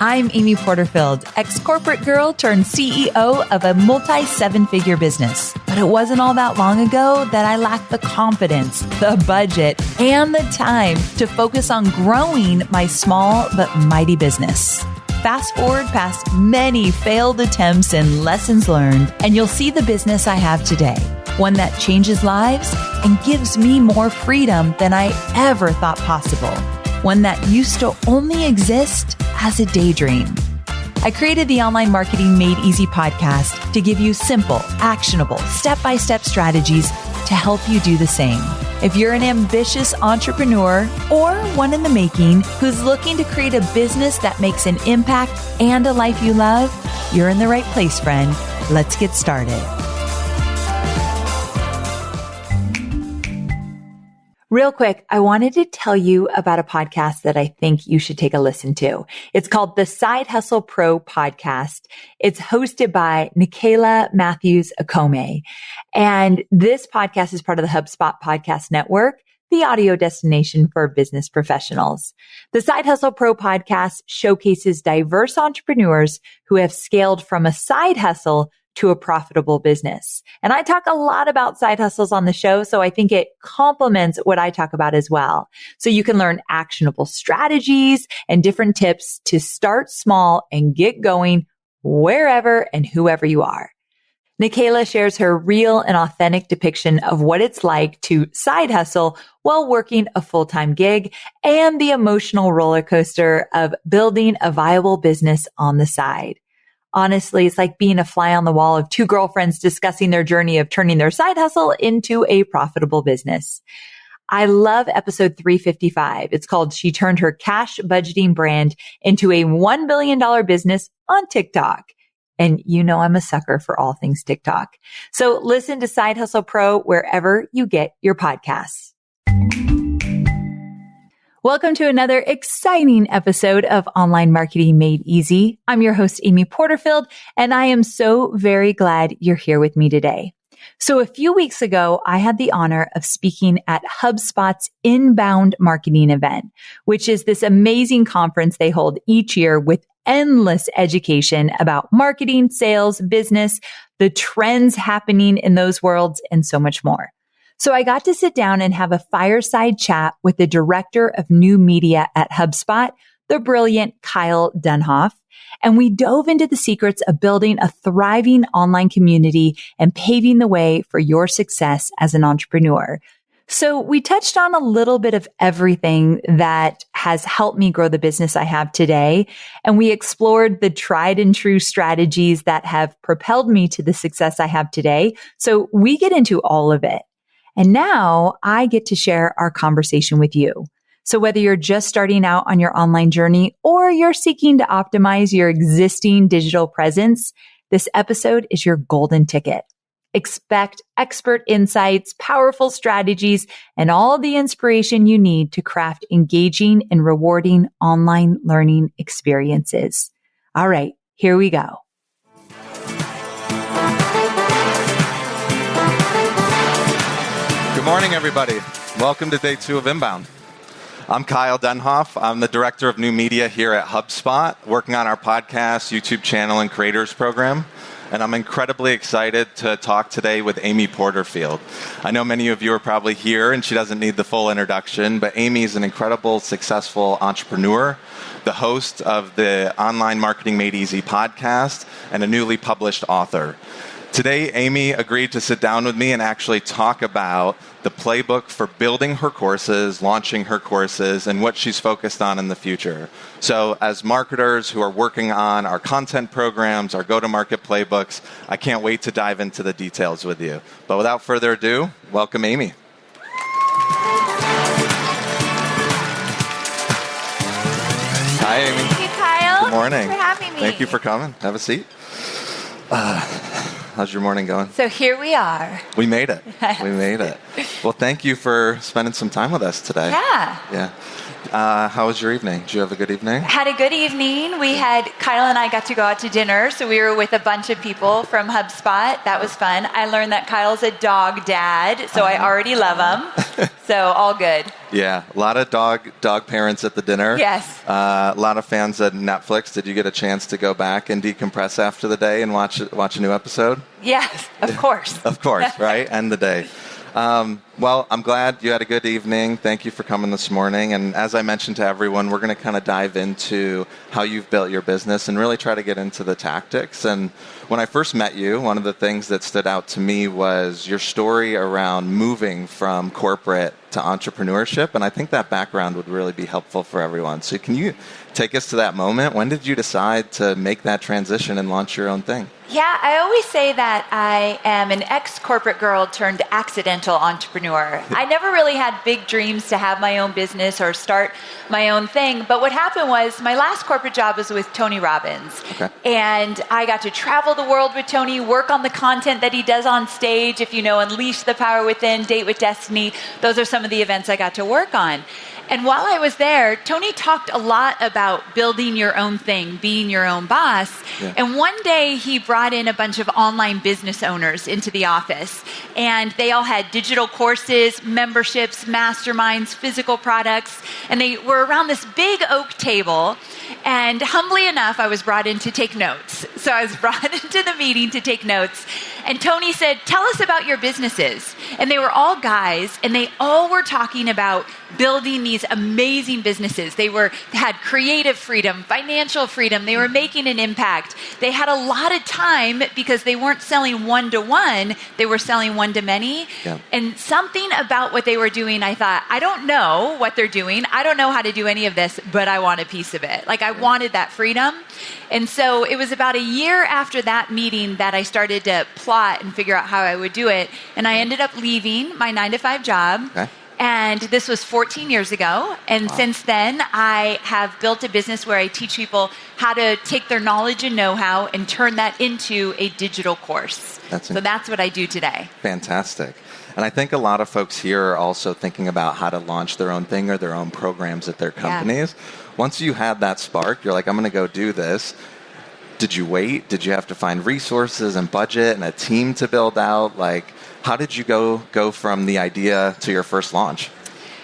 I'm Amy Porterfield, ex-corporate girl turned CEO of a multi-seven-figure business. But it wasn't all that long ago that I lacked the confidence, the budget, and the time to focus on growing my small but mighty business. Fast forward past many failed attempts and lessons learned, and you'll see the business I have today. One that changes lives and gives me more freedom than I ever thought possible. One that used to only exist as a daydream. I created the Online Marketing Made Easy podcast to give you simple, actionable, step-by-step strategies to help you do the same. If you're an ambitious entrepreneur or one in the making who's looking to create a business that makes an impact and a life you love, you're in the right place, friend. Let's get started. Real quick, I wanted to tell you about a podcast that I think you should take a listen to. It's called the Side Hustle Pro Podcast. It's hosted by Nicola Matthews Akome. And this podcast is part of the HubSpot Podcast Network, the audio destination for business professionals. The Side Hustle Pro Podcast showcases diverse entrepreneurs who have scaled from a side hustle to a profitable business. And I talk a lot about side hustles on the show, so I think it complements what I talk about as well. So you can learn actionable strategies and different tips to start small and get going wherever and whoever you are. Nicola shares her real and authentic depiction of what it's like to side hustle while working a full-time gig and the emotional roller coaster of building a viable business on the side. Honestly, it's like being a fly on the wall of two girlfriends discussing their journey of turning their side hustle into a profitable business. I love episode 355. It's called She Turned Her Cash Budgeting Brand into a $1 billion business on TikTok. And you know I'm a sucker for all things TikTok. So listen to Side Hustle Pro wherever you get your podcasts. Welcome to another exciting episode of Online Marketing Made Easy. I'm your host, Amy Porterfield, and I am so very glad you're here with me today. So a few weeks ago, I had the honor of speaking at HubSpot's Inbound Marketing event, which is this amazing conference they hold each year with endless education about marketing, sales, business, the trends happening in those worlds, and so much more. So I got to sit down and have a fireside chat with the director of new media at HubSpot, the brilliant Kyle Denhoff. And we dove into the secrets of building a thriving online community and paving the way for your success as an entrepreneur. So we touched on a little bit of everything that has helped me grow the business I have today. And we explored the tried and true strategies that have propelled me to the success I have today. So we get into all of it. And now I get to share our conversation with you. So whether you're just starting out on your online journey or you're seeking to optimize your existing digital presence, this episode is your golden ticket. Expect expert insights, powerful strategies, and all the inspiration you need to craft engaging and rewarding online learning experiences. All right, here we go. Good morning, everybody. Welcome to day 2 of Inbound. I'm Kyle Denhoff. I'm the director of new media here at HubSpot, working on our podcast, YouTube channel, and creators program. And I'm incredibly excited to talk today with Amy Porterfield. I know many of you are probably here, and she doesn't need the full introduction, but Amy is an incredible, successful entrepreneur, the host of the Online Marketing Made Easy podcast, and a newly published author. Today, Amy agreed to sit down with me and actually talk about the playbook for building her courses, launching her courses, and what she's focused on in the future. So as marketers who are working on our content programs, our go-to-market playbooks, I can't wait to dive into the details with you. But without further ado, welcome Amy. Hi, Amy. Thank you, Kyle. Good morning. Thanks for having me. Thank you for coming. Have a seat. How's your morning going? So here we are. We made it. We made it. Well, thank you for spending some time with us today. Yeah. Yeah. How was your evening? Did you have a good evening? Had a good evening. Kyle and I got to go out to dinner, so we were with a bunch of people from HubSpot. That was fun. I learned that Kyle's a dog dad, so I already love him. So all good. Yeah, a lot of dog parents at the dinner. Yes. A lot of fans at Netflix. Did you get a chance to go back and decompress after the day and watch a new episode? Yes, of course. Of course, right? End the day. Well, I'm glad you had a good evening. Thank you for coming this morning. And as I mentioned to everyone, we're going to kind of dive into how you've built your business and really try to get into the tactics. And when I first met you, one of the things that stood out to me was your story around moving from corporate to entrepreneurship. And I think that background would really be helpful for everyone. So can you take us to that moment? When did you decide to make that transition and launch your own thing? Yeah, I always say that I am an ex-corporate girl turned accidental entrepreneur. I never really had big dreams to have my own business or start my own thing. But what happened was my last corporate job was with Tony Robbins. Okay. And I got to travel the world with Tony, work on the content that he does on stage. If you know, Unleash the Power Within, Date with Destiny, those are some of the events I got to work on. And while I was there, Tony talked a lot about building your own thing, being your own boss. Yeah. And one day he brought in a bunch of online business owners into the office. And they all had digital courses, memberships, masterminds, physical products. And they were around this big oak table. And humbly enough, I was brought in to take notes. So I was brought into the meeting to take notes. And Tony said, "Tell us about your businesses." And they were all guys, and they all were talking about building these amazing businesses. They had creative freedom, financial freedom. They were making an impact. They had a lot of time because they weren't selling one-to-one. They were selling one-to-many. Yeah. And something about what they were doing, I thought, I don't know what they're doing. I don't know how to do any of this, but I want a piece of it. I wanted that freedom. And so it was about a year after that meeting that I started to plot and figure out how I would do it. And I ended up leaving my 9-to-5 job. Okay. And this was 14 years ago. And since then, I have built a business where I teach people how to take their knowledge and know-how and turn that into a digital course. So that's what I do today. Fantastic. And I think a lot of folks here are also thinking about how to launch their own thing or their own programs at their companies. Yeah. Once you had that spark, you're like, I'm going to go do this. Did you wait? Did you have to find resources and budget and a team to build out? How did you go from the idea to your first launch?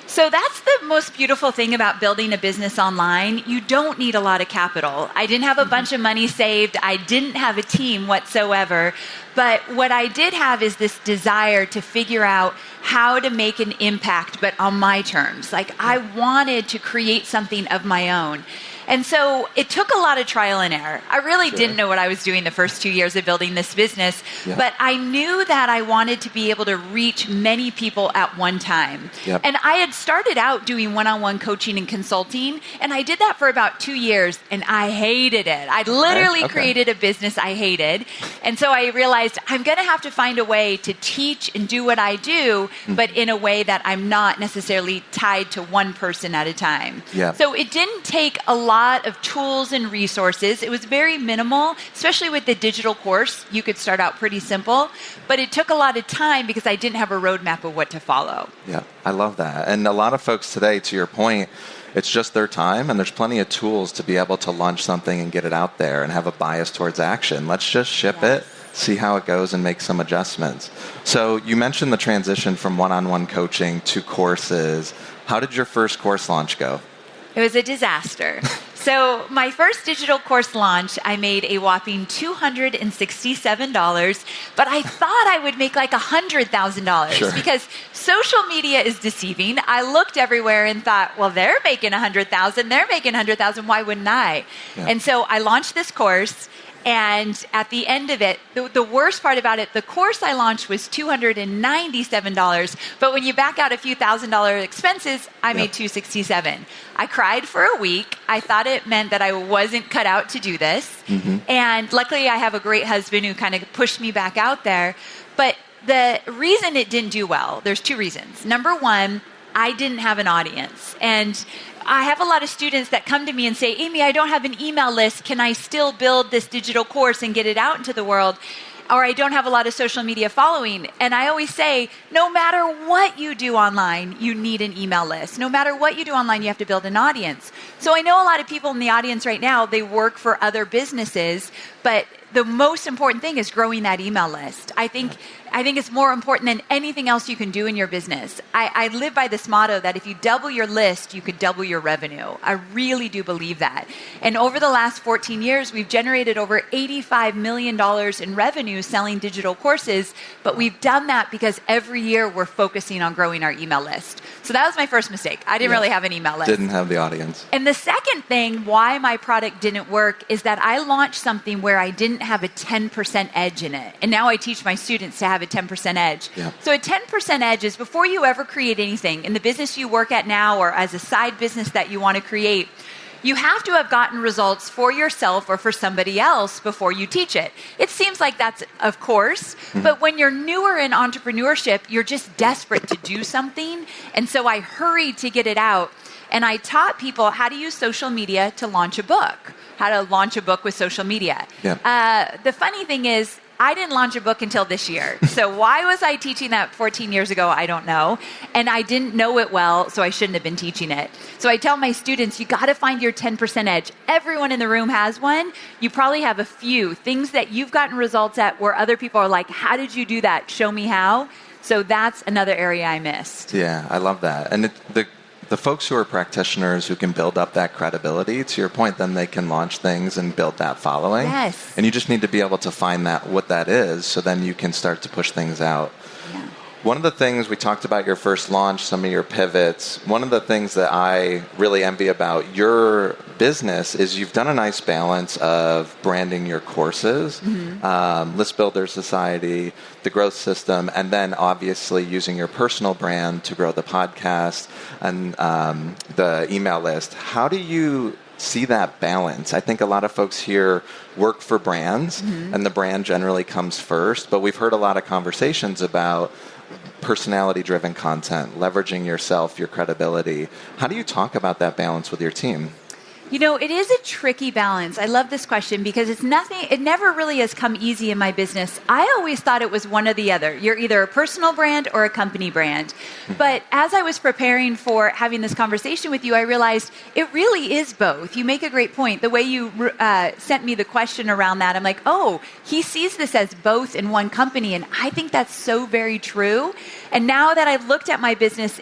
So that's the most beautiful thing about building a business online. You don't need a lot of capital. I didn't have a bunch of money saved. I didn't have a team whatsoever. But what I did have is this desire to figure out how to make an impact, but on my terms. I wanted to create something of my own. And so it took a lot of trial and error. I really didn't know what I was doing the first 2 years of building this business, but I knew that I wanted to be able to reach many people at one time. Yep. And I had started out doing one-on-one coaching and consulting, and I did that for about 2 years, and I hated it. I literally created a business I hated. And so I realized I'm going to have to find a way to teach and do what I do, but in a way that I'm not necessarily tied to one person at a time. Yep. So it didn't take a lot of tools and resources. It was very minimal, especially with the digital course. You could start out pretty simple, but it took a lot of time because I didn't have a roadmap of what to follow. Yeah, I love that. And a lot of folks today, to your point, it's just their time, and there's plenty of tools to be able to launch something and get it out there and have a bias towards action. Let's just ship it, see how it goes, and make some adjustments. So you mentioned the transition from one-on-one coaching to courses. How did your first course launch go? It was a disaster. So my first digital course launch, I made a whopping $267, but I thought I would make $100,000 because social media is deceiving. I looked everywhere and thought, well, they're making $100,000. They're making $100,000. Why wouldn't I? Yeah. And so I launched this course. And at the end of it, the worst part about it, the course I launched was $297. But when you back out a few $1,000 expenses, I made $267. I cried for a week. I thought it meant that I wasn't cut out to do this. Mm-hmm. And luckily, I have a great husband who kind of pushed me back out there. But the reason it didn't do well, there's two reasons. Number one, I didn't have an audience. And I have a lot of students that come to me and say, Amy, I don't have an email list. Can I still build this digital course and get it out into the world? or I don't have a lot of social media following. And I always say, no matter what you do online, you need an email list. No matter what you do online, you have to build an audience. So I know a lot of people in the audience right now, they work for other businesses, but the most important thing is growing that email list. I think it's more important than anything else you can do in your business. I live by this motto that if you double your list, you could double your revenue. I really do believe that. And over the last 14 years, we've generated over $85 million in revenue selling digital courses, but we've done that because every year we're focusing on growing our email list. So that was my first mistake. I didn't really have an email list. Didn't have the audience. And the second thing why my product didn't work is that I launched something where I didn't have a 10% edge in it. And now I teach my students to have a 10% edge. Yeah. So a 10% edge is before you ever create anything in the business you work at now or as a side business that you want to create, you have to have gotten results for yourself or for somebody else before you teach it. It seems like that's, of course, but when you're newer in entrepreneurship, you're just desperate to do something. And so I hurried to get it out. And I taught people how to use social media to launch a book, how to launch a book with social media. Yeah. The funny thing is, I didn't launch a book until this year. So why was I teaching that 14 years ago? I don't know. And I didn't know it well, so I shouldn't have been teaching it. So I tell my students, you got to find your 10% edge. Everyone in the room has one. You probably have a few things that you've gotten results at where other people are like, how did you do that? Show me how. So that's another area I missed. Yeah, I love that. And the folks who are practitioners who can build up that credibility, to your point, then they can launch things and build that following. Yes. And you just need to be able to find what that is, so then you can start to push things out. Yeah. One of the things we talked about your first launch, some of your pivots, one of the things that I really envy about your business is you've done a nice balance of branding your courses, List Builder Society, the Growth System, and then obviously using your personal brand to grow the podcast and the email list. How do you see that balance? I think a lot of folks here work for brands, and the brand generally comes first, but we've heard a lot of conversations about personality-driven content, leveraging yourself, your credibility. How do you talk about that balance with your team? You know, it is a tricky balance. I love this question because it never really has come easy in my business. I always thought it was one or the other. You're either a personal brand or a company brand. But as I was preparing for having this conversation with you, I realized it really is both. You make a great point. The way you sent me the question around that, I'm like, oh, he sees this as both in one company. And I think that's so very true. And now that I've looked at my business,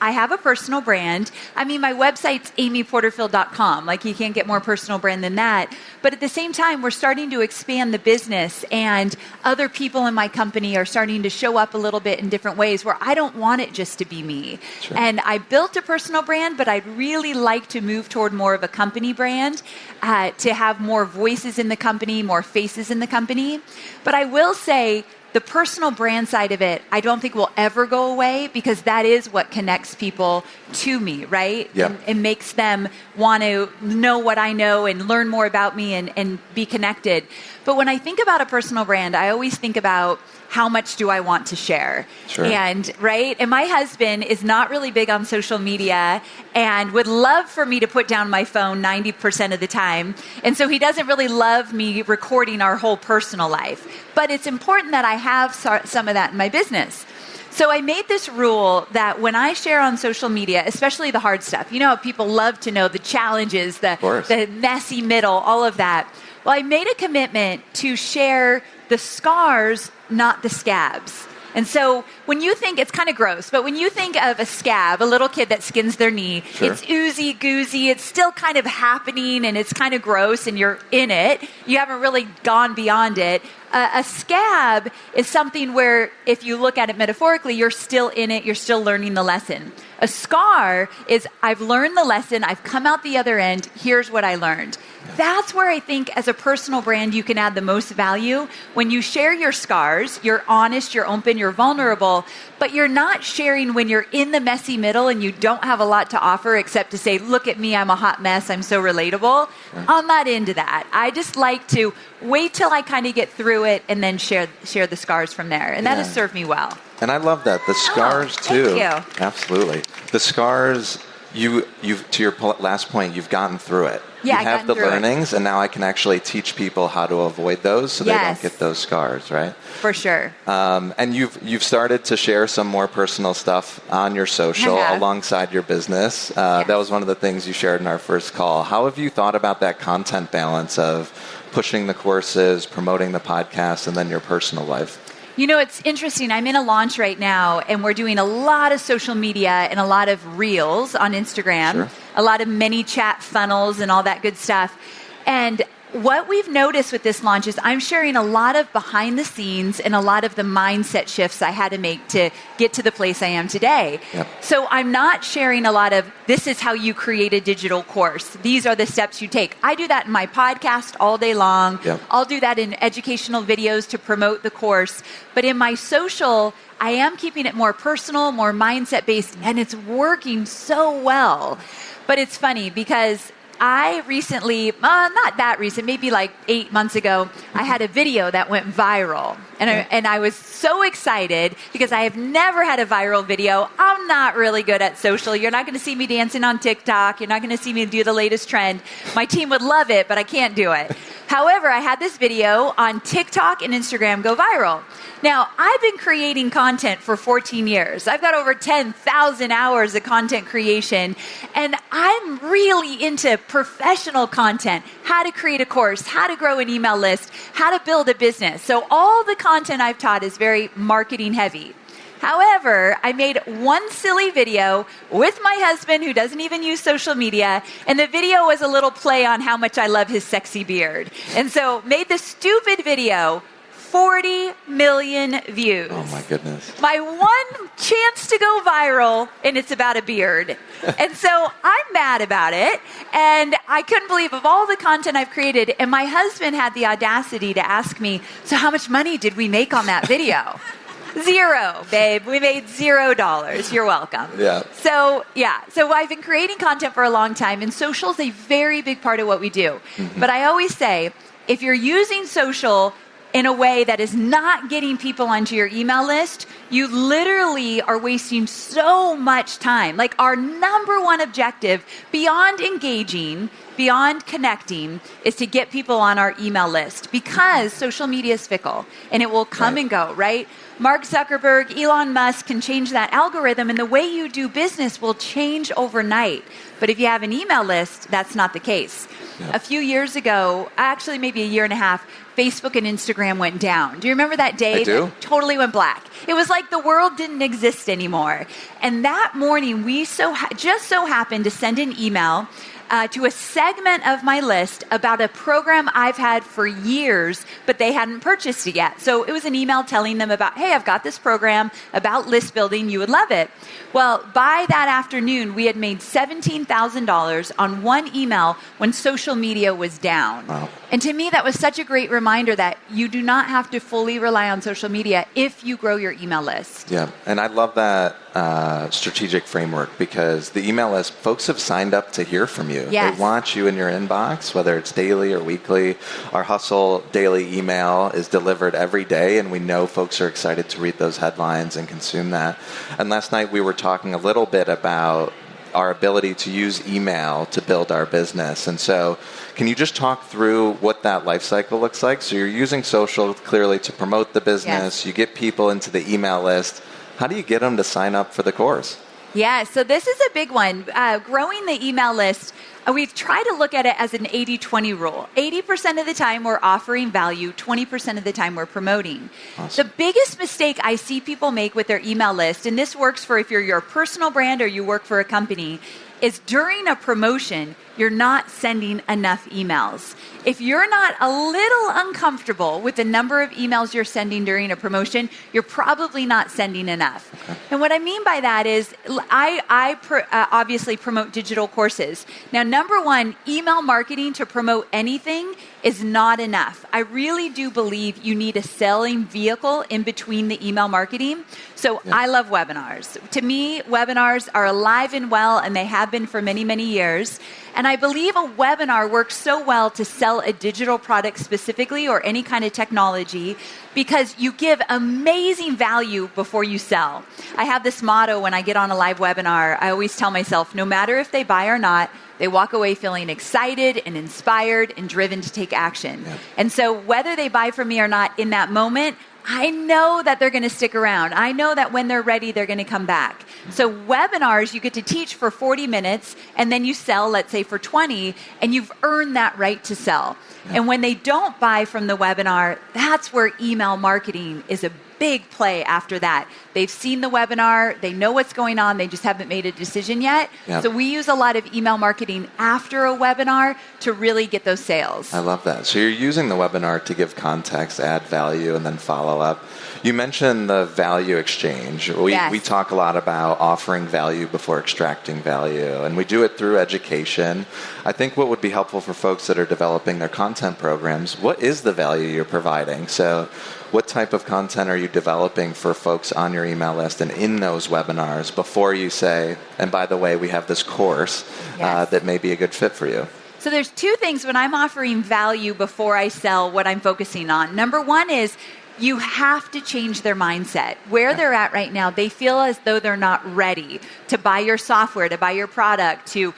I have a personal brand. I mean, my website's amyporterfield.com. Like, you can't get more personal brand than that. But at the same time, we're starting to expand the business, and other people in my company are starting to show up a little bit in different ways where I don't want it just to be me. Sure. And I built a personal brand, but I'd really like to move toward more of a company brand, to have more voices in the company, more faces in the company. But I will say, the personal brand side of it, I don't think will ever go away because that is what connects people to me, right? Yep. And makes them want to know what I know and learn more about me and be connected. But when I think about a personal brand, I always think about how much do I want to share? Sure. And my husband is not really big on social media and would love for me to put down my phone 90% of the time. And so he doesn't really love me recording our whole personal life. But it's important that I have some of that in my business. So I made this rule that when I share on social media, especially the hard stuff, you know how people love to know the challenges, the messy middle, all of that. Well, I made a commitment to share the scars, not the scabs. And so when you think, it's kind of gross, but when you think of a scab, a little kid that skins their knee, sure, it's oozy goozy, it's still kind of happening and it's kind of gross and you're in it. You haven't really gone beyond it. A scab is something where if you look at it metaphorically, you're still in it, you're still learning the lesson. A scar is, I've learned the lesson, I've come out the other end, here's what I learned. That's where I think as a personal brand, you can add the most value. When you share your scars, you're honest, you're open, you're vulnerable, but you're not sharing when you're in the messy middle and you don't have a lot to offer except to say, look at me, I'm a hot mess, I'm so relatable. Sure. I'm not into that. I just like to wait till I kind of get through it and then share the scars from there. And that has served me well. And I love that. The scars too. Thank you. Absolutely. The scars to your last point, you've gotten through it. Yeah, you have the learnings, and now I can actually teach people how to avoid those so they don't get those scars, right? For sure. And you've started to share some more personal stuff on your social alongside your business. That was one of the things you shared in our first call. How have you thought about that content balance of pushing the courses, promoting the podcast, and then your personal life? You know, it's interesting. I'm in a launch right now, and we're doing a lot of social media and a lot of reels on Instagram, a lot of many chat funnels and all that good stuff. And what we've noticed with this launch is I'm sharing a lot of behind the scenes and a lot of the mindset shifts I had to make to get to the place I am today. Yep. So I'm not sharing a lot of, this is how you create a digital course. These are the steps you take. I do that in my podcast all day long. Yep. I'll do that in educational videos to promote the course. But in my social, I am keeping it more personal, more mindset based, and it's working so well. But it's funny because I recently, not that recent, maybe like 8 months ago, I had a video that went viral. And I was so excited because I have never had a viral video. I'm not really good at social. You're not going to see me dancing on TikTok. You're not going to see me do the latest trend. My team would love it, but I can't do it. However, I had this video on TikTok and Instagram go viral. Now, I've been creating content for 14 years. I've got over 10,000 hours of content creation, and I'm really into professional content, how to create a course, how to grow an email list, how to build a business. So all the content I've taught is very marketing heavy. However, I made one silly video with my husband who doesn't even use social media, and the video was a little play on how much I love his sexy beard. And so made this stupid video, 40 million views. Oh my goodness. My one chance to go viral, and it's about a beard. And so I'm mad about it, and I couldn't believe of all the content I've created, and my husband had the audacity to ask me, so how much money did we make on that video? Zero, babe. We made $0. You're welcome. Yeah. So I've been creating content for a long time, and social is a very big part of what we do. Mm-hmm. But I always say, if you're using social in a way that is not getting people onto your email list, you literally are wasting so much time. Like, our number one objective, beyond engaging, beyond connecting, is to get people on our email list, because social media is fickle and it will come and go, right? Mark Zuckerberg, Elon Musk can change that algorithm, and the way you do business will change overnight. But if you have an email list, that's not the case. A few years ago, actually maybe a year and a half, Facebook and Instagram went down. Do you remember that day? I do. It totally went black. It was like the world didn't exist anymore. And that morning, we just so happened to send an email to a segment of my list about a program I've had for years, but they hadn't purchased it yet. So it was an email telling them about, hey, I've got this program about list building. You would love it. Well, by that afternoon, we had made $17,000 on one email when social media was down. Wow. And to me, that was such a great reminder that you do not have to fully rely on social media if you grow your email list. Yeah, and I love that strategic framework, because the email list, folks have signed up to hear from you. Yes. They want you in your inbox, whether it's daily or weekly. Our Hustle daily email is delivered every day, and we know folks are excited to read those headlines and consume that. And last night we were talking a little bit about our ability to use email to build our business. And so can you just talk through what that life cycle looks like? So you're using social clearly to promote the business. Yes. You get people into the email list. How do you get them to sign up for the course? Yeah, so this is a big one. Growing the email list, we've tried to look at it as an 80-20 rule. 80% of the time we're offering value, 20% of the time we're promoting. Awesome. The biggest mistake I see people make with their email list, and this works for if you're your personal brand or you work for a company, is during a promotion, you're not sending enough emails. If you're not a little uncomfortable with the number of emails you're sending during a promotion, you're probably not sending enough. Okay. And what I mean by that is I obviously promote digital courses. Now, number one, email marketing to promote anything is not enough. I really do believe you need a selling vehicle in between the email marketing. So I love webinars. To me, webinars are alive and well, and they have been for many, many years. And And I believe a webinar works so well to sell a digital product specifically or any kind of technology because you give amazing value before you sell. I have this motto when I get on a live webinar. I always tell myself, no matter if they buy or not, they walk away feeling excited and inspired and driven to take action. Yep. And so whether they buy from me or not in that moment, I know that they're going to stick around. I know that when they're ready, they're going to come back. So webinars, you get to teach for 40 minutes, and then you sell, let's say, for 20, and you've earned that right to sell. Yeah. And when they don't buy from the webinar, that's where email marketing is a big play after that. They've seen the webinar, they know what's going on, they just haven't made a decision yet. Yep. So we use a lot of email marketing after a webinar to really get those sales. I love that. So you're using the webinar to give context, add value, and then follow up. You mentioned the value exchange. We talk a lot about offering value before extracting value, and we do it through education. I think what would be helpful for folks that are developing their content programs, what is the value you're providing? So what type of content are you developing for folks on your email list and in those webinars before you say, and by the way, we have this course that may be a good fit for you? So there's two things when I'm offering value before I sell what I'm focusing on. Number one is you have to change their mindset. Where they're at right now, they feel as though they're not ready to buy your software, to buy your product, to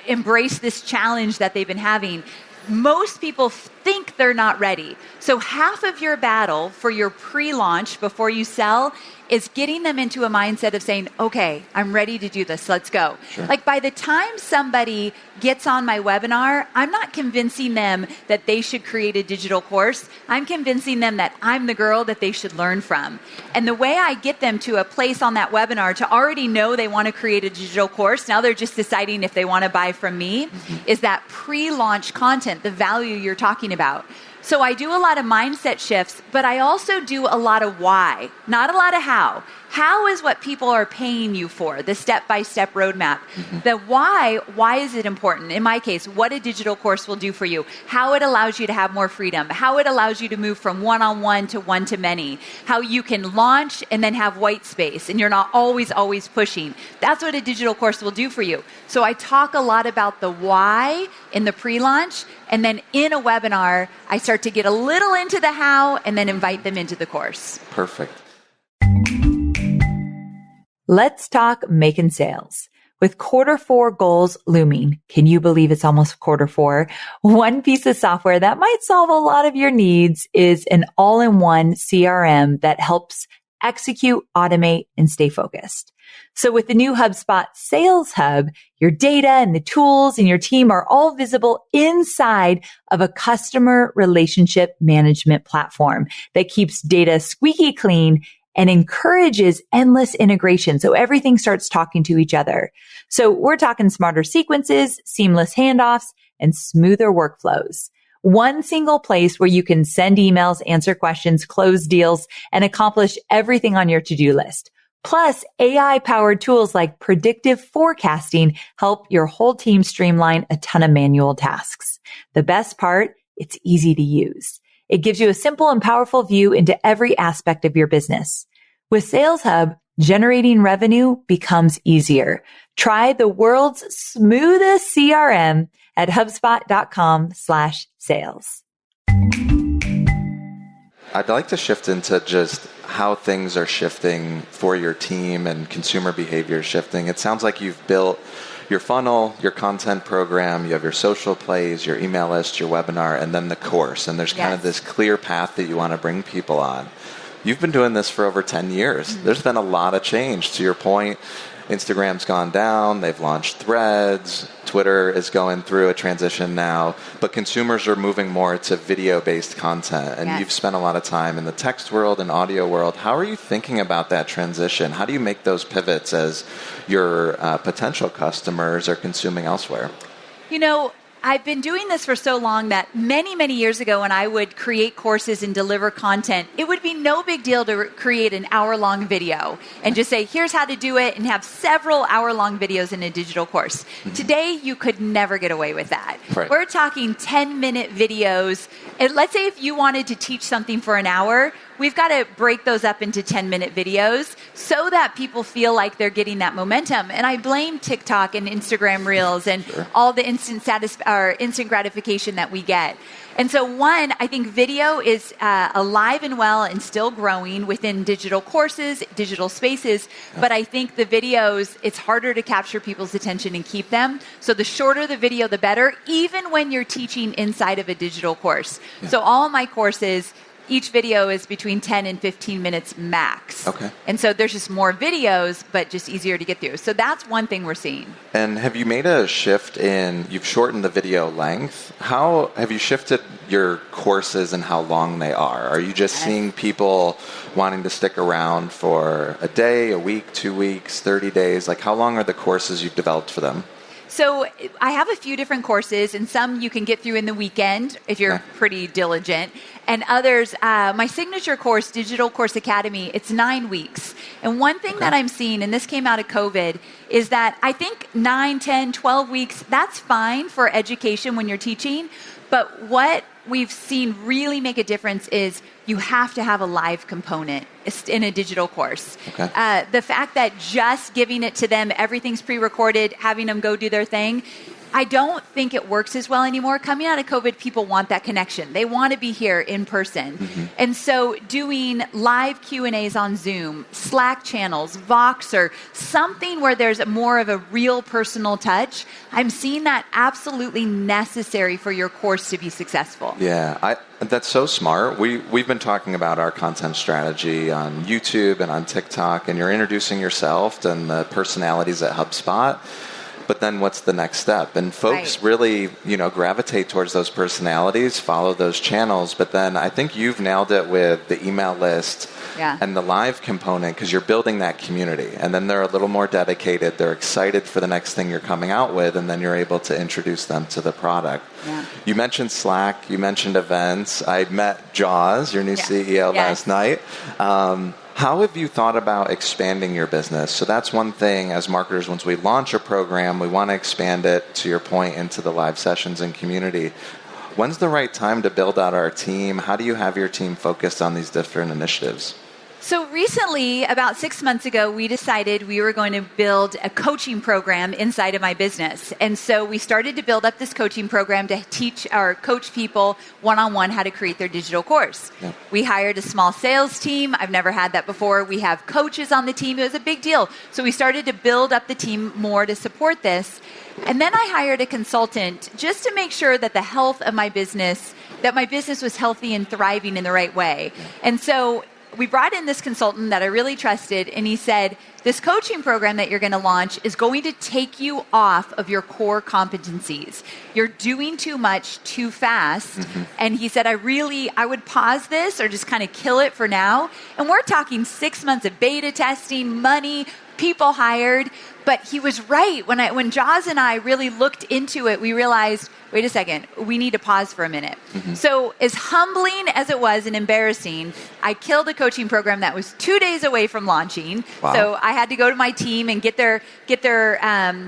embrace this challenge that they've been having. Most people think they're not ready. So half of your battle for your pre-launch before you sell is getting them into a mindset of saying, okay, I'm ready to do this. Let's go. Sure. Like by the time somebody gets on my webinar, I'm not convincing them that they should create a digital course. I'm convincing them that I'm the girl that they should learn from. And the way I get them to a place on that webinar to already know they want to create a digital course, now they're just deciding if they want to buy from me, is that pre-launch content, the value you're talking about. So I do a lot of mindset shifts, but I also do a lot of why, not a lot of how. How is what people are paying you for, the step-by-step roadmap. The why is it important? In my case, what a digital course will do for you, how it allows you to have more freedom, how it allows you to move from one-on-one to one-to-many, how you can launch and then have white space, and you're not always pushing. That's what a digital course will do for you. So I talk a lot about the why in the pre-launch, and then in a webinar, I start to get a little into the how and then invite them into the course. Perfect. Let's talk making sales. With Q4 goals looming, can you believe it's almost Q4? One piece of software that might solve a lot of your needs is an all-in-one CRM that helps execute, automate, and stay focused. So with the new HubSpot Sales Hub, your data and the tools and your team are all visible inside of a customer relationship management platform that keeps data squeaky clean and encourages endless integration. So everything starts talking to each other. So we're talking smarter sequences, seamless handoffs, and smoother workflows. One single place where you can send emails, answer questions, close deals, and accomplish everything on your to-do list. Plus, AI-powered tools like predictive forecasting help your whole team streamline a ton of manual tasks. The best part, it's easy to use. It gives you a simple and powerful view into every aspect of your business. With Sales Hub, generating revenue becomes easier. Try the world's smoothest CRM at HubSpot.com/sales. I'd like to shift into just how things are shifting for your team and consumer behavior shifting. It sounds like you've built your funnel, your content program, you have your social plays, your email list, your webinar, and then the course. And there's kind of this clear path that you want to bring people on. You've been doing this for over 10 years. There's been a lot of change. To your point, Instagram's gone down, they've launched Threads, Twitter is going through a transition now, but consumers are moving more to video-based content, and you've spent a lot of time in the text world and audio world. How are you thinking about that transition? How do you make those pivots as your potential customers are consuming elsewhere? You know, I've been doing this for so long that many years ago when I would create courses and deliver content, it would be no big deal to create an hour-long video and just say, here's how to do it, and have several hour-long videos in a digital course. Today, you could never get away with that. Right. We're talking 10-minute videos. And let's say if you wanted to teach something for an hour, we've got to break those up into 10-minute videos so that people feel like they're getting that momentum. And I blame TikTok and Instagram Reels and all the instant gratification that we get. And so one, I think video is alive and well and still growing within digital courses, digital spaces. But I think the videos, it's harder to capture people's attention and keep them. So the shorter the video, the better, even when you're teaching inside of a digital course. So all my courses, each video is between 10 and 15 minutes max. Okay. And so there's just more videos, but just easier to get through. So that's one thing we're seeing. And have you made a shift you've shortened the video length. How have you shifted your courses and how long they are? Are you just seeing people wanting to stick around for a day, a week, 2 weeks, 30 days? Like, how long are the courses you've developed for them? So I have a few different courses, and some you can get through in the weekend if you're pretty diligent. And others, my signature course, Digital Course Academy, it's 9 weeks. And one thing that I'm seeing, and this came out of COVID, is that I think 9, 10, 12 weeks, that's fine for education when you're teaching. But what we've seen really make a difference is you have to have a live component in a digital course. The fact that just giving it to them, everything's pre-recorded, having them go do their thing, I don't think it works as well anymore. Coming out of COVID, people want that connection. They want to be here in person. And so doing live Q&As on Zoom, Slack channels, Voxer, something where there's more of a real personal touch, I'm seeing that absolutely necessary for your course to be successful. Yeah, that's so smart. We've been talking about our content strategy on YouTube and on TikTok, and you're introducing yourself and the personalities at HubSpot. But then what's the next step? And folks really, gravitate towards those personalities, follow those channels. But then I think you've nailed it with the email list and the live component, because you're building that community. And then they're a little more dedicated. They're excited for the next thing you're coming out with, and then you're able to introduce them to the product. You mentioned Slack. You mentioned events. I met Jaws, your new CEO, last night. How have you thought about expanding your business? So that's one thing as marketers, once we launch a program, we want to expand it, to your point, into the live sessions and community. When's the right time to build out our team? How do you have your team focused on these different initiatives? So recently, about 6 months ago, we decided we were going to build a coaching program inside of my business. And so we started to build up this coaching program to teach our coach people one-on-one how to create their digital course. We hired a small sales team. I've never had that before. We have coaches on the team. It was a big deal. So we started to build up the team more to support this. And then I hired a consultant just to make sure that the health of my business, that my business was healthy and thriving in the right way. And so we brought in this consultant that I really trusted, and he said, this coaching program that you're going to launch is going to take you off of your core competencies. You're doing too much too fast. And he said, I would pause this or just kind of kill it for now. And we're talking 6 months of beta testing, money, people hired. But he was right. When Jaws and I really looked into it, we realized, wait a second, we need to pause for a minute. So as humbling as it was and embarrassing, I killed a coaching program that was 2 days away from launching. So I had to go to my team and get their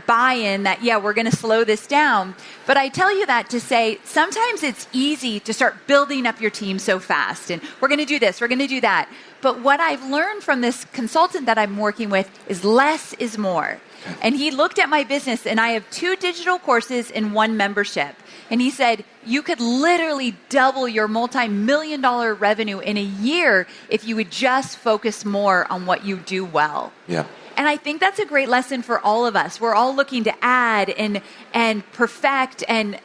buy-in that, we're going to slow this down. But I tell you that to say, sometimes it's easy to start building up your team so fast. And we're going to do this, we're going to do that. But what I've learned from this consultant that I'm working with is less is more. And he looked at my business, and I have 2 digital courses and 1 membership. And he said, you could literally double your multi-million-dollar revenue in a year if you would just focus more on what you do well. And I think that's a great lesson for all of us. We're all looking to add and perfect and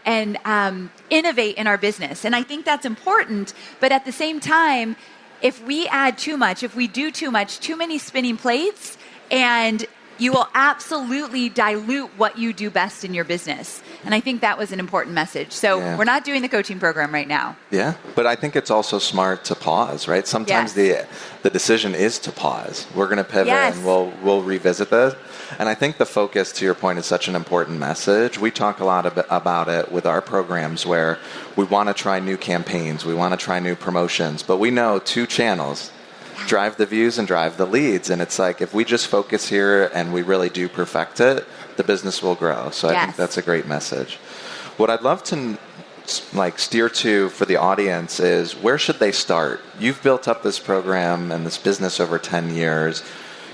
innovate in our business. And I think that's important. But at the same time, if we add too much, if we do too much, too many spinning plates, and you will absolutely dilute what you do best in your business. And I think that was an important message. So we're not doing the coaching program right now. But I think it's also smart to pause, right? Sometimes the decision is to pause. We're going to pivot and we'll revisit this. And I think the focus, to your point, is such an important message. We talk a lot about it with our programs where we want to try new campaigns. We want to try new promotions. But we know 2 channels drive the views and drive the leads. And it's like, if we just focus here and we really do perfect it, the business will grow. So I think that's a great message. What I'd love to steer to for the audience is, where should they start? You've built up this program and this business over 10 years.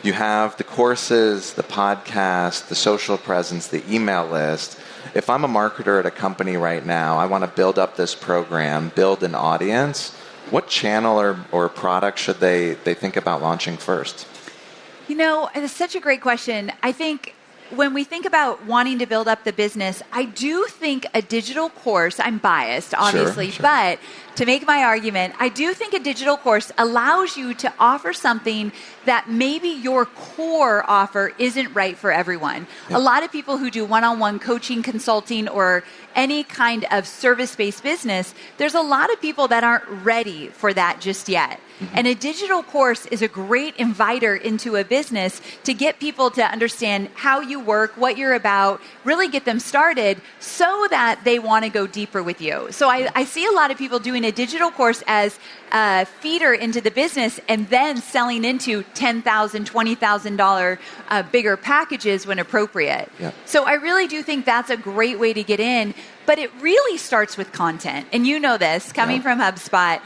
You have the courses, the podcast, the social presence, the email list. If I'm a marketer at a company right now, I want to build up this program, build an audience. What channel or product should they think about launching first? It's such a great question. I think when we think about wanting to build up the business, I do think a digital course, I'm biased, obviously, Sure. but to make my argument, I do think a digital course allows you to offer something that maybe your core offer isn't right for everyone. Yep. A lot of people who do one-on-one coaching, consulting, or any kind of service-based business, there's a lot of people that aren't ready for that just yet. Mm-hmm. And a digital course is a great inviter into a business to get people to understand how you work, what you're about, really get them started so that they want to go deeper with you. So I see a lot of people doing a digital course as a feeder into the business and then selling into $10,000, $20,000 bigger packages when appropriate. Yeah. So I really do think that's a great way to get in, but it really starts with content. And you know this, coming from HubSpot,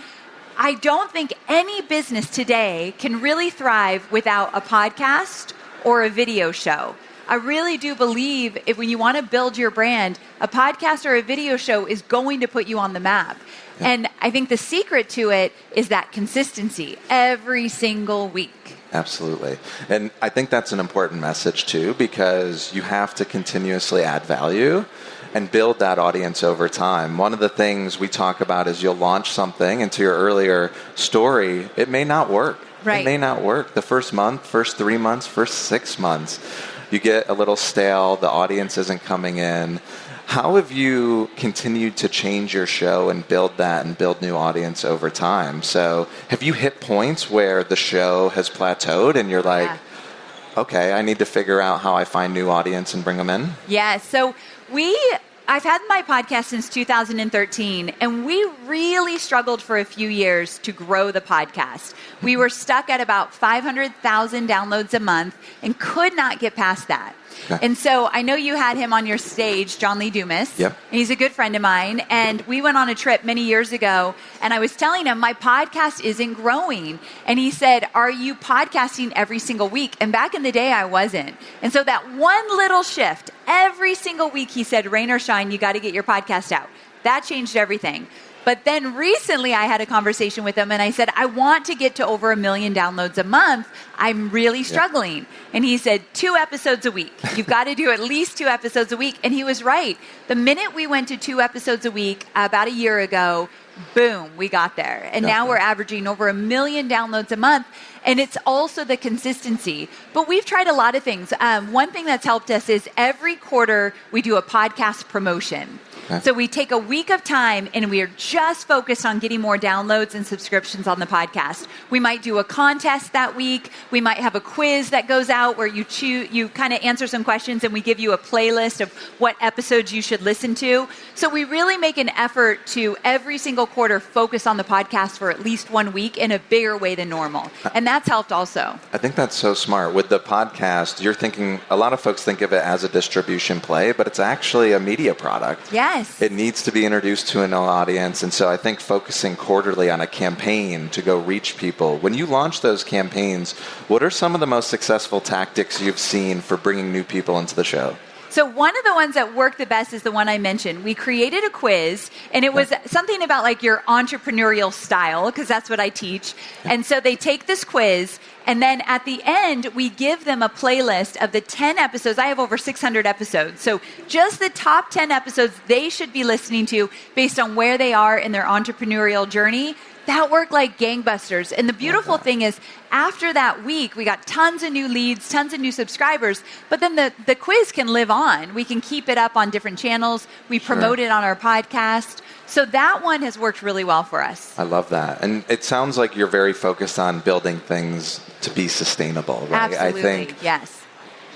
I don't think any business today can really thrive without a podcast or a video show. I really do believe when you want to build your brand, a podcast or a video show is going to put you on the map. Yeah. And I think the secret to it is that consistency every single week. Absolutely. And I think that's an important message too, because you have to continuously add value and build that audience over time. One of the things we talk about is you'll launch something, and to your earlier story, it may not work. Right. It may not work the first month, first 3 months, first 6 months. You get a little stale, the audience isn't coming in. How have you continued to change your show and build that and build new audience over time? So have you hit points where the show has plateaued and you're like, okay, I need to figure out how I find new audience and bring them in? Yeah, so I've had my podcast since 2013, and we really struggled for a few years to grow the podcast. We were stuck at about 500,000 downloads a month and could not get past that. Okay. And so I know you had him on your stage, John Lee Dumas. Yep. And he's a good friend of mine. And we went on a trip many years ago, and I was telling him my podcast isn't growing. And he said, are you podcasting every single week? And back in the day, I wasn't. And so that one little shift, every single week, he said, rain or shine, you got to get your podcast out. That changed everything. But then recently I had a conversation with him and I said, I want to get to over 1 million downloads a month. I'm really struggling. Yeah. And he said, 2 episodes a week. You've got to do at least 2 episodes a week. And he was right. The minute we went to 2 episodes a week about a year ago, boom, we got there. And now we're averaging over 1 million downloads a month. And it's also the consistency. But we've tried a lot of things. One thing that's helped us is every quarter we do a podcast promotion. So we take a week of time and we are just focused on getting more downloads and subscriptions on the podcast. We might do a contest that week. We might have a quiz that goes out where you kind of answer some questions and we give you a playlist of what episodes you should listen to. So we really make an effort to every single quarter focus on the podcast for at least 1 week in a bigger way than normal. And that's helped also. I think that's so smart. With the podcast, you're thinking, a lot of folks think of it as a distribution play, but it's actually a media product. Yes. It needs to be introduced to an audience. And so I think focusing quarterly on a campaign to go reach people. When you launch those campaigns, what are some of the most successful tactics you've seen for bringing new people into the show? So one of the ones that worked the best is the one I mentioned. We created a quiz, and it was something about like your entrepreneurial style, because that's what I teach. And so they take this quiz, and then at the end, we give them a playlist of the 10 episodes. I have over 600 episodes. So just the top 10 episodes they should be listening to based on where they are in their entrepreneurial journey. That worked like gangbusters. And the beautiful thing is, after that week, we got tons of new leads, tons of new subscribers, but then the quiz can live on. We can keep it up on different channels. We promote it on our podcast. So that one has worked really well for us. I love that. And it sounds like you're very focused on building things to be sustainable, right? Absolutely, I think yes.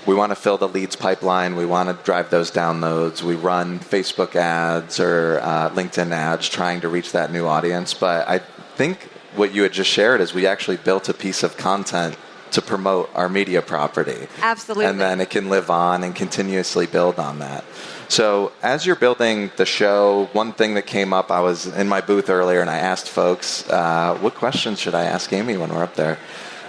We want to fill the leads pipeline. We want to drive those downloads. We run Facebook ads or LinkedIn ads trying to reach that new audience. But I think what you had just shared is we actually built a piece of content to promote our media property. Absolutely. And then it can live on and continuously build on that. So as you're building the show, one thing that came up, I was in my booth earlier and I asked folks, what questions should I ask Amy when we're up there?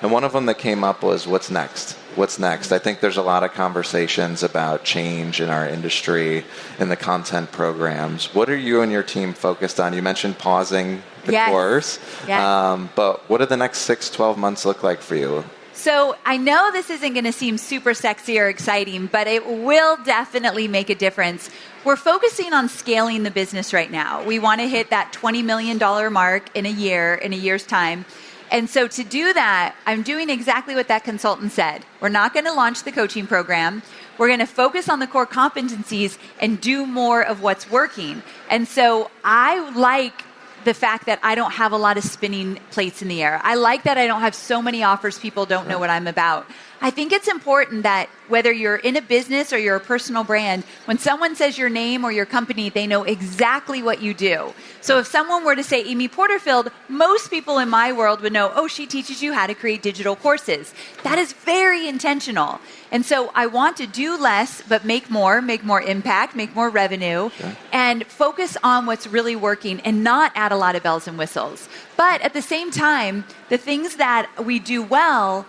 And one of them that came up was, what's next? What's next? I think there's a lot of conversations about change in our industry, in the content programs. What are you and your team focused on? You mentioned pausing the course, but what do the next 6-12 months look like for you? So I know this isn't going to seem super sexy or exciting, but it will definitely make a difference. We're focusing on scaling the business right now. We want to hit that $20 million mark in a year's time. And so to do that, I'm doing exactly what that consultant said. We're not going to launch the coaching program. We're going to focus on the core competencies and do more of what's working. And so I like the fact that I don't have a lot of spinning plates in the air. I like that I don't have so many offers people don't know what I'm about. I think it's important that whether you're in a business or you're a personal brand, when someone says your name or your company, they know exactly what you do. So if someone were to say Amy Porterfield, most people in my world would know, oh, she teaches you how to create digital courses. That is very intentional. And so I want to do less, but make more impact, make more revenue, and focus on what's really working and not add a lot of bells and whistles. But at the same time, the things that we do well,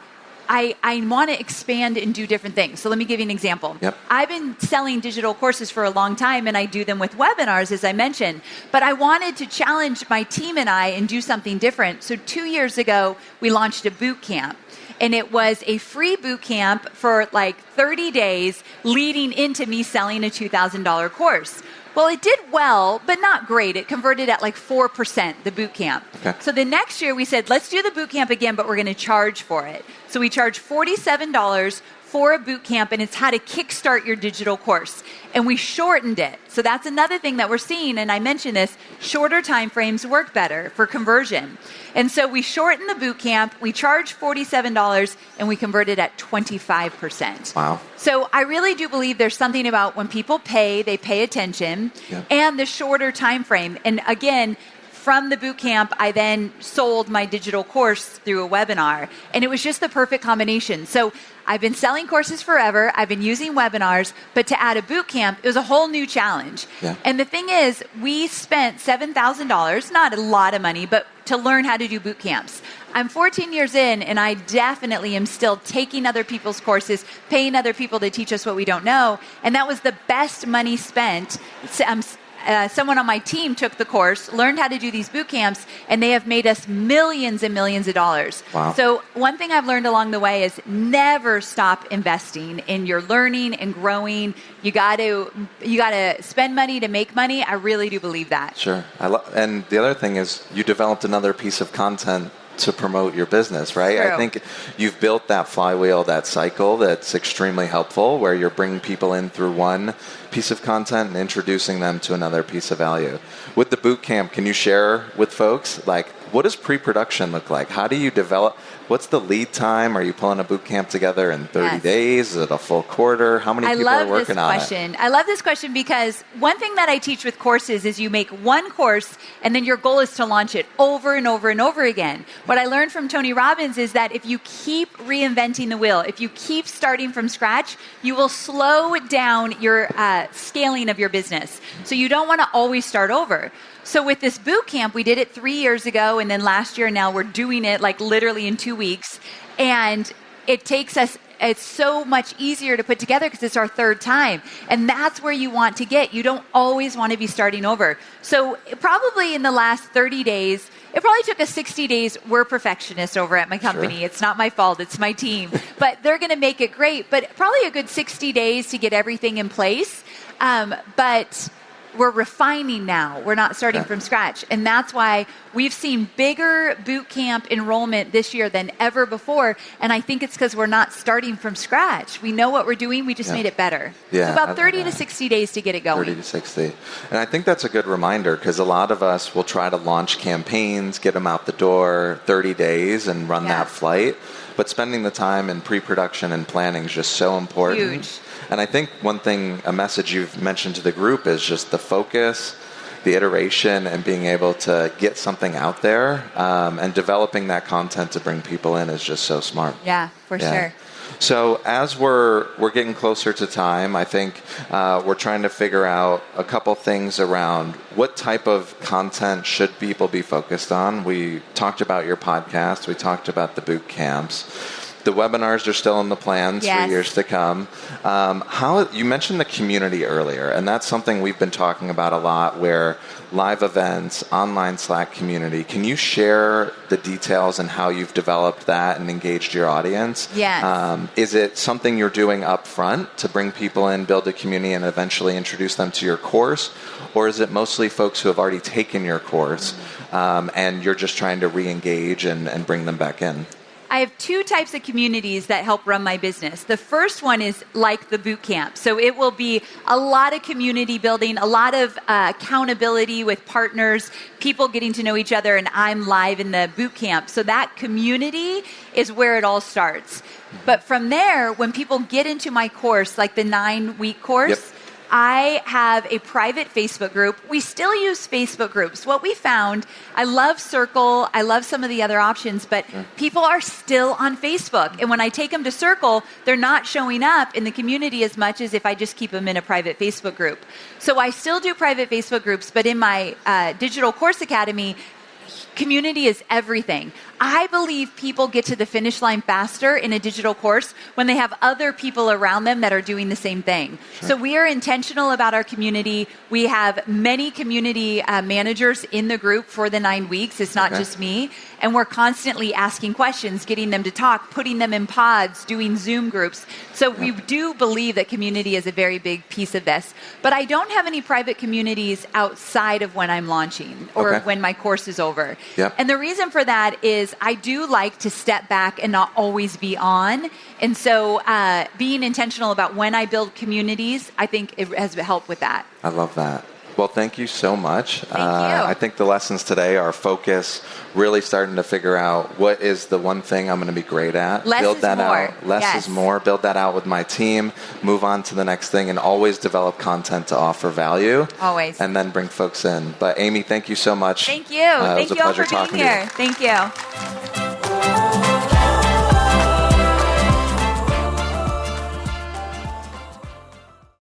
I want to expand and do different things. So let me give you an example. I've been selling digital courses for a long time, and I do them with webinars, as I mentioned. But I wanted to challenge my team and I and do something different. So 2 years ago, we launched a boot camp. And it was a free boot camp for like 30 days leading into me selling a $2,000 course. Well, it did well, but not great. It converted at like 4%, the boot camp. So the next year we said, let's do the boot camp again, but we're going to charge for it. So we charge $47 for a boot camp, and it's how to kickstart your digital course. And we shortened it. So that's another thing that we're seeing, and I mentioned this, shorter time frames work better for conversion. And so we shortened the boot camp, we charged $47, and we converted at 25%. Wow. So I really do believe there's something about when people pay, they pay attention, and the shorter time frame. And again, from the boot camp, I then sold my digital course through a webinar, and it was just the perfect combination. So I've been selling courses forever. I've been using webinars, but to add a boot camp, it was a whole new challenge. And the thing is, we spent $7,000, not a lot of money, but to learn how to do boot camps. I'm 14 years in, and I definitely am still taking other people's courses, paying other people to teach us what we don't know, and that was the best money spent. Someone on my team took the course, learned how to do these boot camps, and they have made us millions and millions of dollars. Wow. So one thing I've learned along the way is never stop investing in your learning and growing. You got to spend money to make money. I really do believe that. Sure. And the other thing is you developed another piece of content to promote your business, right? True. I think you've built that flywheel, that cycle that's extremely helpful, where you're bringing people in through one piece of content and introducing them to another piece of value. With the boot camp, can you share with folks, like, what does pre-production look like? How do you develop? What's the lead time? Are you pulling a boot camp together in 30 days? Is it a full quarter? How many people are working on it? I love this question because one thing that I teach with courses is you make one course and then your goal is to launch it over and over and over again. What I learned from Tony Robbins is that if you keep reinventing the wheel, if you keep starting from scratch, you will slow down your scaling of your business. So you don't want to always start over. So with this boot camp, we did it 3 years ago, and then last year, now we're doing it like literally in 2 weeks. And it takes us, it's so much easier to put together because it's our third time. And that's where you want to get. You don't always want to be starting over. So probably in the last 30 days, it probably took us 60 days. We're perfectionists over at my company. Sure. It's not my fault. It's my team. But they're going to make it great. But probably a good 60 days to get everything in place. But we're refining now. We're not starting from scratch. And that's why we've seen bigger boot camp enrollment this year than ever before. And I think it's because we're not starting from scratch. We know what we're doing. We just made it better. Yeah, so about 30 to 60 days to get it going. 30 to 60. And I think that's a good reminder because a lot of us will try to launch campaigns, get them out the door 30 days and run that flight. But spending the time in pre-production and planning is just so important. Huge. And I think one thing, a message you've mentioned to the group is just the focus, the iteration and being able to get something out there and developing that content to bring people in is just so smart. Yeah, for sure. So as we're getting closer to time, I think we're trying to figure out a couple things around what type of content should people be focused on. We talked about your podcast. We talked about the boot camps. The webinars are still in the plans for years to come. You mentioned the community earlier, and that's something we've been talking about a lot, where live events, online Slack community. Can you share the details and how you've developed that and engaged your audience? Yes. Is it something you're doing up front to bring people in, build a community, and eventually introduce them to your course? Or is it mostly folks who have already taken your course and you're just trying to re-engage and bring them back in? I have two types of communities that help run my business. The first one is like the boot camp. So it will be a lot of community building, a lot of accountability with partners, people getting to know each other, and I'm live in the boot camp. So that community is where it all starts. But from there, when people get into my course, like the 9-week course, I have a private Facebook group. We still use Facebook groups. What we found, I love Circle, I love some of the other options, but people are still on Facebook. And when I take them to Circle, they're not showing up in the community as much as if I just keep them in a private Facebook group. So I still do private Facebook groups, but in my Digital Course Academy, community is everything. I believe people get to the finish line faster in a digital course when they have other people around them that are doing the same thing. Sure. So we are intentional about our community. We have many community managers in the group for the 9 weeks. It's not just me. And we're constantly asking questions, getting them to talk, putting them in pods, doing Zoom groups. So we do believe that community is a very big piece of this. But I don't have any private communities outside of when I'm launching or when my course is over. Yep. And the reason for that is I do like to step back and not always be on. And so being intentional about when I build communities, I think it has helped with that. I love that. Well, thank you so much. Thank you. I think the lessons today are focus, really starting to figure out what is the one thing I'm going to be great at. Less is more. Less is more. Build that out with my team. Move on to the next thing, and always develop content to offer value. Always. And then bring folks in. But Amy, thank you so much. Thank you. Thank you all for being here. Thank you.